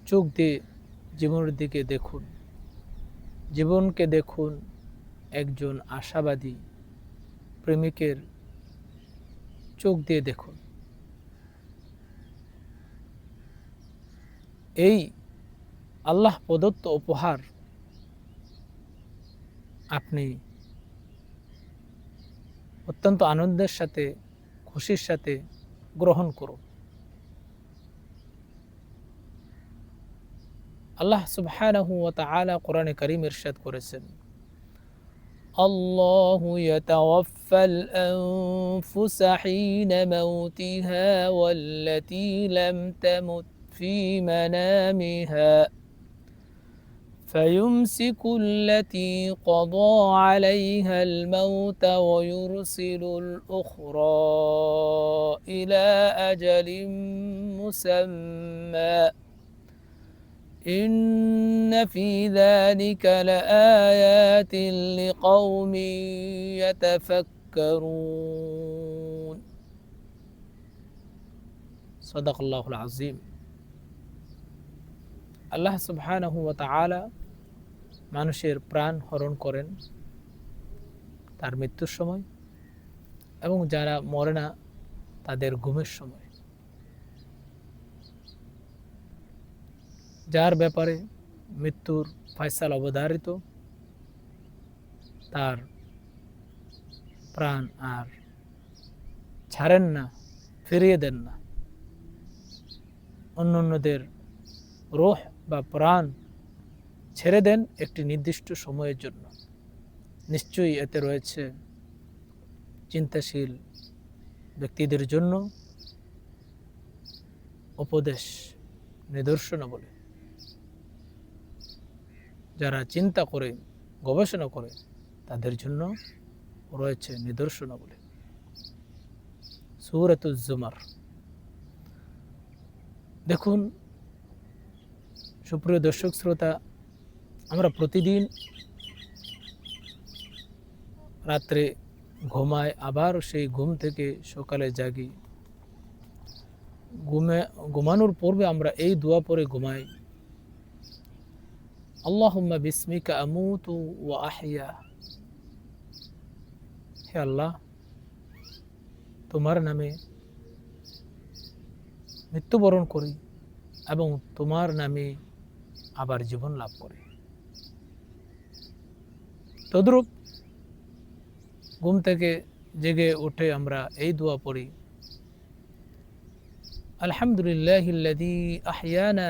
চোখ দিয়ে জীবনের দিকে দেখুন, জীবনকে দেখুন একজন আশাবাদী প্রেমিকের চোখ দিয়ে দেখুন। এই আল্লাহ প্রদত্ত উপহার আপনি অত্যন্ত আনন্দের সাথে, খুশির সাথে গ্রহণ করুন। আল্লাহ সুবহানাহু ওয়া তাআলা কোরআনে কারীম ইরশাদ করেছেন, আল্লাহু ইয়াতাওয়াফাল আনফুসা হিনা মাউতিহা ওয়াল্লাতী লাম তামুত ফি মানামিহা فيمسك التي قضى عليها الموت ويرسل الأخرى إلى أجل مسمى إن في ذلك لآيات لقوم يتفكرون صدق الله العظيم। আল্লাহ সুবহানাহু ওয়া তাআলা মানুষের প্রাণ হরণ করেন তার মৃত্যুর সময়, এবং যারা মরে না তাদের ঘুমের সময়। যার ব্যাপারে মৃত্যুর ফয়সালা অবধারিত, তার প্রাণ আর ছাড়েন না, ফিরিয়ে দেন না। অন্যদের রূহ বা প্রাণ ছেড়ে দেন একটি নির্দিষ্ট সময়ের জন্য। নিশ্চয়ই এতে রয়েছে চিন্তাশীল ব্যক্তিদের জন্য উপদেশ, নিদর্শনাবলী। যারা চিন্তা করে, গবেষণা করে, তাদের জন্য রয়েছে নিদর্শনাবলী। সূরাতুজ জুমার। দেখুন সুপ্রিয় দর্শক শ্রোতা, আমরা প্রতিদিন রাত্রে ঘুমাই, আবার সেই ঘুম থেকে সকালে জাগি। ঘুমানোর পূর্বে আমরা এই দোয়া পড়ে ঘুমাই, আল্লাহুম্মা বিসমিকা আমুতু ওয়া আহইয়া। হে আল্লাহ, তোমার নামে মৃত্যুবরণ করি এবং তোমার নামে আবার জীবন লাভ করি। তদ্রূপ ঘুম থেকে জেগে উঠে আমরা এই দোয়া পড়ি, আলহামদুলিল্লাহিল্লাযী আহইয়ানা